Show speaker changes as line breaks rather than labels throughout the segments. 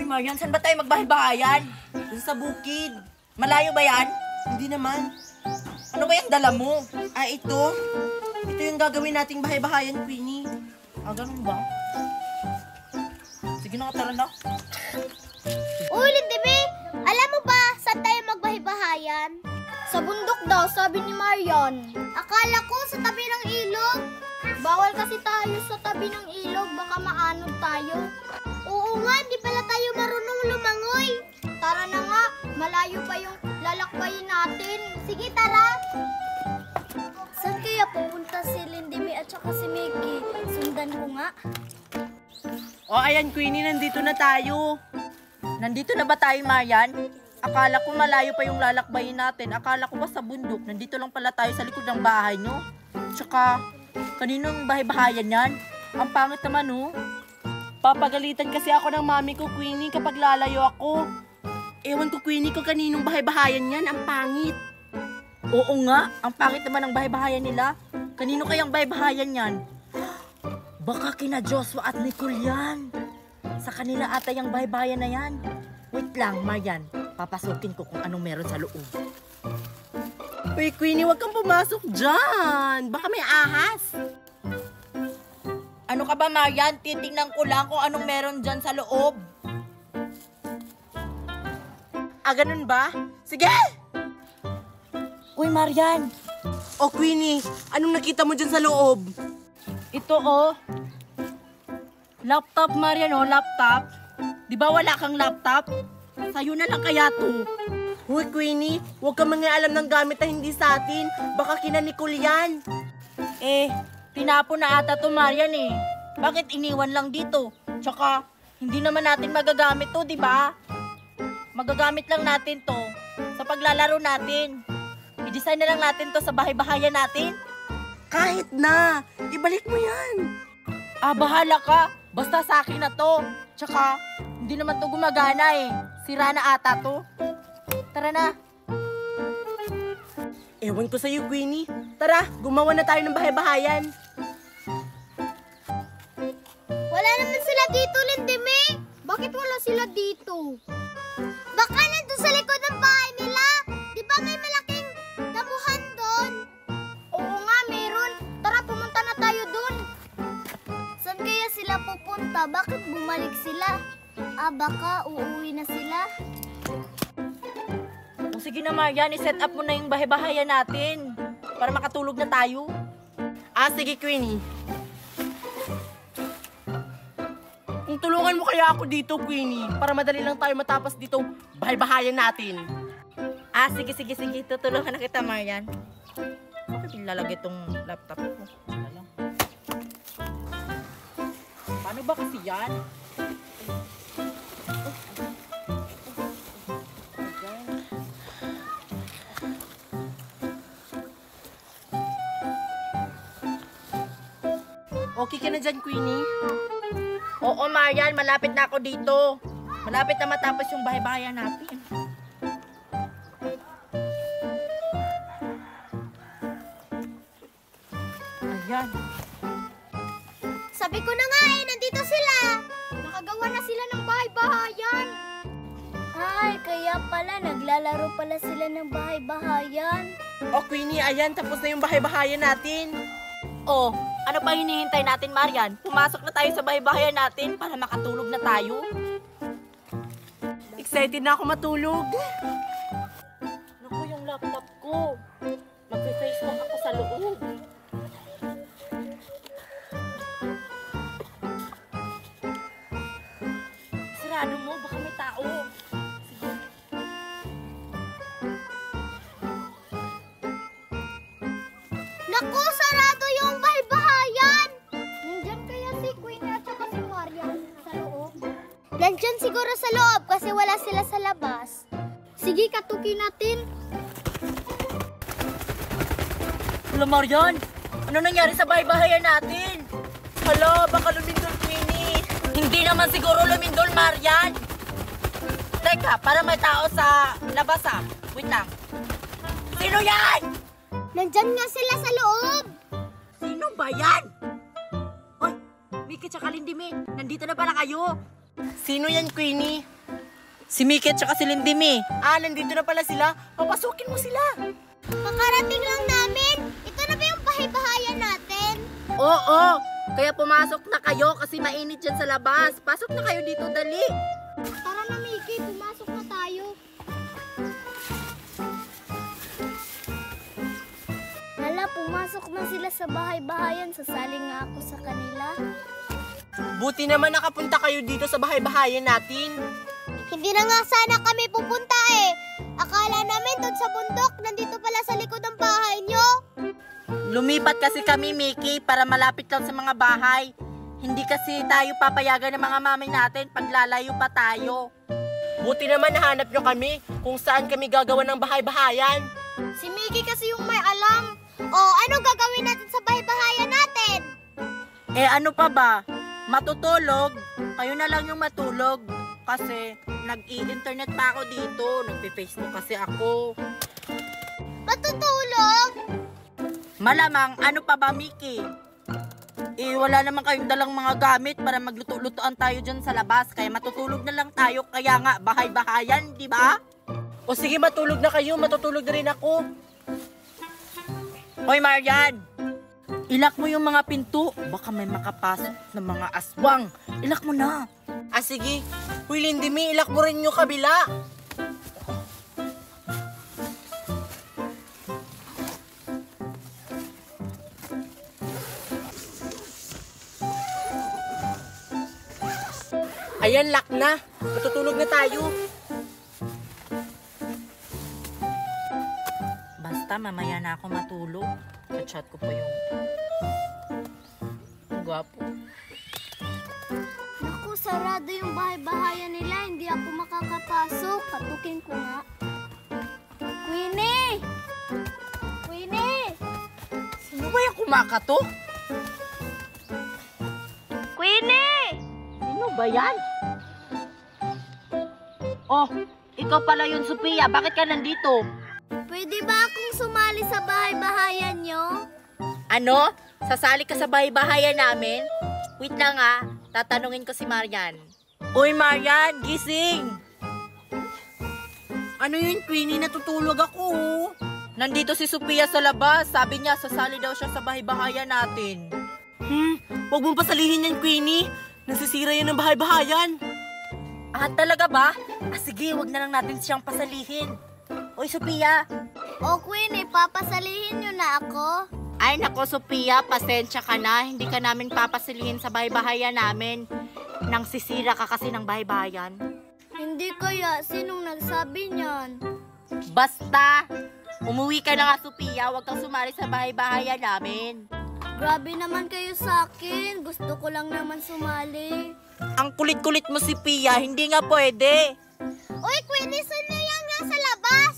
Marian, saan ba tayo magbahay-bahayan? Doon sa bukid. Malayo ba yan?
Hindi naman.
Ano ba yung dala mo?
Ito. Ito yung gagawin nating bahay-bahayan, Queenie.
Ganun ba? Sige na, tara na.
Uy, Lindibe! Alam mo ba saan tayo magbahay-bahayan? Sa bundok daw, sabi ni Marian. Akala ko sa tabi ng ilog. Bawal kasi tayo sa tabi ng ilog, baka maanod tayo. Oo nga, di pala tayo marunong lumangoy. Tara na nga, malayo pa yung lalakbayin natin. Sige, tara! Saan kaya pupunta si Lindibe at saka si Mickey? Sundan ko nga.
Ayan, Queenie, nandito na tayo.
Nandito na ba tayo, Marian? Akala ko malayo pa yung lalakbayin natin. Akala ko ba sa bundok? Nandito lang pala tayo sa likod ng bahay, no? Tsaka, kaninong bahay-bahayan yan? Ang pangit naman, no?
Papagalitan kasi ako ng mami ko, Queenie, kapag lalayo ako. Ewan ko, Queenie, ko kaninong bahay-bahayan yan. Ang pangit.
Oo nga, ang pangit naman ng bahay-bahayan nila. Kanino kayang bahay-bahayan yan? Baka kina Joshua at Nicole yan. Sa kanila ata yung bahay-bahayan na yan. Wait lang, Marian. Papasukin ko kung anong meron sa loob.
Uy, Queenie, wag kang pumasok dyan. Baka may ahas.
Ano ka ba, Marian? Titingnan ko lang kung anong meron dyan sa loob.
Ganun ba? Sige!
Uy, Marian.
Queenie, anong nakita mo dyan sa loob?
Ito, laptop, Marian, laptop. Di ba wala kang laptop? Sa'yo na lang kaya to.
Uy, Queenie, huwag kang mangialam ng gamit na hindi sa atin. Baka kina Nicole yan.
Tinapon na ata to, Marian, Bakit iniwan lang dito? Tsaka, hindi naman natin magagamit to, di ba? Magagamit lang natin to sa paglalaro natin. I-design na lang natin to sa bahay-bahayan natin.
Kahit na, ibalik mo yan.
Bahala ka. Basta sa akin na to. Tsaka, hindi naman to gumagana Sira na ata to. Tara na.
Ewan ko sa'yo, Queenie. Tara, gumawa na tayo ng bahay-bahayan.
Wala naman sila dito, Lindibe. Bakit wala sila dito? Baka nandun sa likod ng bahay nila. Di ba may malaking damuhan doon? Oo nga, meron. Tara, pumunta na tayo doon. Saan kaya sila pupunta? Bakit bumalik sila? Baka uuwi na sila.
Sige na, Marian. I-set up mo na yung bahay-bahayan natin para makatulog na tayo.
Sige, Queenie. Tulungan mo kaya ako dito, Queenie, para madali lang tayo matapos dito bahay-bahayan natin.
Sige. Tutulungan na kita, Marian. Bakit ilalagay itong laptop ko? Paano ba kasi yan?
Okay ka na dyan, Queenie?
Oo, Marian. Malapit na ako dito. Malapit na matapos yung bahay-bahayan natin. Ayan.
Sabi ko na nga nandito sila. Nakagawa na sila ng bahay-bahayan. Ay, kaya pala naglalaro pala sila ng bahay-bahayan.
Queenie, ayan, tapos na yung bahay-bahayan natin.
Ano pa hinihintay natin, Marian? Pumasok na tayo sa bahay-bahayan natin para makatulog na tayo.
Excited na ako matulog.
Naku, yung laptop ko. Magpe-Facebook ako sa loob. Sarado mo, baka may tao. Sige.
Naku, sarado yung bahay-bahayan. Nandyan kaya si Queenie at saka si Marian sa loob? Nandyan siguro sa loob kasi wala sila sa labas. Sige, katukin natin.
Hala, Marian! Ano nangyari sa bahay-bahayan natin? Hala, baka lumindol, Queenie. Hindi naman siguro lumindol, Marian. Teka, para may tao sa labas Wait lang. Sino yan?
Nandyan nga sila sa loob.
Sino ba yan? Mickey tsaka Lindibe, nandito na pala kayo.
Sino yan, Queenie?
Si Mickey at saka si Lindimi.
Nandito na pala sila. Papasukin mo sila.
Kakarating lang namin. Ito na ba yung bahay-bahayan natin?
Oo, kaya pumasok na kayo kasi mainit dyan sa labas. Pasok na kayo dito, dali.
Tara na, Mickey. Pumasok na tayo. Hala, pumasok na sila sa bahay-bahayan. Sasali nga ako sa kanila.
Buti naman nakapunta kayo dito sa bahay-bahayan natin.
Hindi na nga sana kami pupunta eh. Akala namin doon sa bundok, nandito pala sa likod ng bahay nyo.
Lumipat kasi kami, Mickey, para malapit lang sa mga bahay. Hindi kasi tayo papayagan ng mga mami natin pag lalayo pa tayo.
Buti naman nahanap nyo kami kung saan kami gagawa ng bahay-bahayan.
Si Mickey kasi yung may alam. Oh, ano gagawin natin sa bahay-bahayan natin?
Ano pa ba? Matutulog? Kayo na lang yung matulog. Kasi nag-i-internet pa ako dito. Nagpe-Facebook kasi ako.
Matutulog?
Malamang, ano pa ba, Mickey? Wala naman kayong dalang mga gamit para magluto-lutoan tayo dyan sa labas. Kaya matutulog na lang tayo. Kaya nga, bahay-bahayan, di ba?
O sige, matulog na kayo. Matutulog na rin ako.
Hoy, Marian! Ilak mo yung mga pinto. Baka may makapasok ng mga aswang. Ilak mo na.
Sige. Uy, Lindimi, ilak mo rin yung kabila. Ayan, lock na. Matutulog na tayo.
Basta mamaya na ako matulog. Chat ko pa yung gwapo.
Naku, sarado yung bahay-bahayan nila. Hindi ako makakapasok. Katukin ko nga. Queenie! Queenie!
Sino ba yung kumakato?
Queenie!
Sino ba yan? Oh, ikaw pala yun, Sophia. Bakit ka nandito?
Pwede ba akong sumali sa bahay-bahayan nyo?
Ano? Sasali ka sa bahay-bahayan namin? Wait lang ah. Tatanungin ko si Marian. Uy, Marian! Gising!
Ano yun, Queenie? Natutulog ako.
Nandito si Sophia sa labas. Sabi niya, sasali daw siya sa bahay-bahayan natin.
Huwag mong pasalihin yan, Queenie. Nasisira yan ng bahay-bahayan.
Talaga ba? Sige, wag na lang natin siyang pasalihin. Uy, Sophia!
O Queenie, papasalihin nyo na ako?
Ay, nako, Sophia, pasensya ka na. Hindi ka namin papasalihin sa bahay-bahayan namin. Nang sisira ka kasi ng bahay-bahayan.
Hindi kaya, sinong nagsabi niyan?
Basta, umuwi ka na nga, Sophia. Huwag kang sumali sa bahay-bahayan namin.
Grabe naman kayo sa akin. Gusto ko lang naman sumali.
Ang kulit-kulit mo, Sophia. Hindi nga pwede.
Uy, Queenie, sino yan nga sa labas?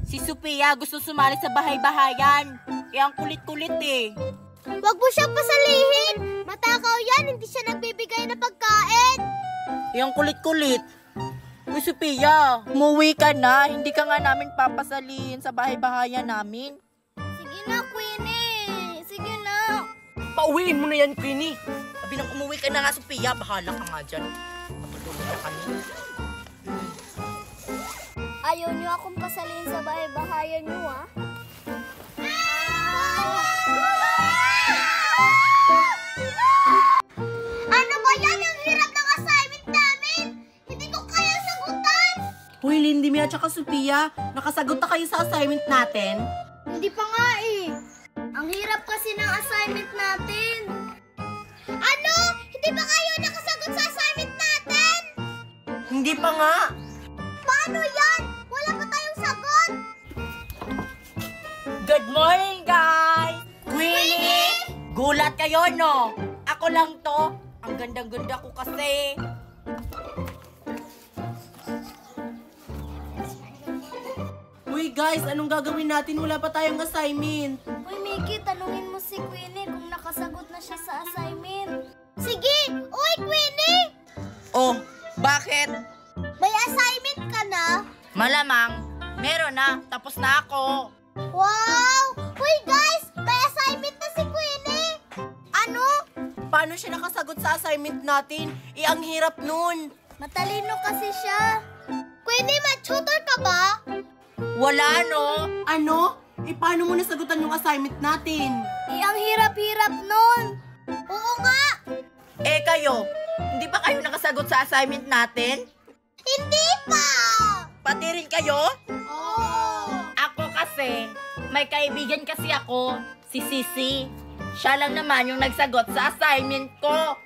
Si Sophia gusto sumali sa bahay-bahayan. Kaya ang kulit-kulit eh.
Huwag mo siyang pasalihin. Matakaw yan, hindi siya nagbibigay ng pagkain.
Yung kulit-kulit. Uy, Sophia, umuwi ka na. Hindi ka nga namin papasalihin sa bahay-bahayan namin.
Sige na, Queenie. Sige na.
Pauwiin mo na yan, Queenie.
Sabi nang umuwi ka na nga, Sophia. Bahala ka nga dyan. Matutulog na kami.
Ayaw niyo akong pasalihin sa bahay-bahayan niyo, ah. Ano ba yan? Ang hirap ng assignment namin! Hindi ko kaya sagutan!
Hoy, Lindimi at saka Sophia, nakasagot na kayo sa assignment natin?
Hindi pa nga eh. Ang hirap kasi ng assignment natin. Ano? Hindi ba kayo nakasagot sa assignment natin?
Hindi pa nga.
Paano yan? Wala pa tayong sagot.
Good morning, guys!
Queenie!
Gulat kayo, no? Ako lang to. Ang gandang-ganda ko kasi.
Uy, guys, anong gagawin natin? Wala pa tayong assignment.
Uy, Mickey, tanungin mo si Queenie kung nakasagot na siya sa assignment. Sige! Uy, Queenie!
Oh, bakit?
May assignment ka na?
Malamang, meron na. Tapos na ako.
Wow! Uy, guys! May assignment na si Queenie! Ano?
Paano siya nakasagot sa assignment natin? Ang hirap nun.
Matalino kasi siya. Queenie, ma-tutor ka ba?
Wala, no?
Ano? Paano mo nasagutan yung assignment natin?
Ang hirap-hirap nun. Oo nga.
Kayo, hindi ba kayo nakasagot sa assignment natin?
Hindi pa.
Pati rin kayo?
Oo.
Ako kasi, may kaibigan kasi ako, si Sisi. Siya lang naman yung nagsagot sa assignment ko.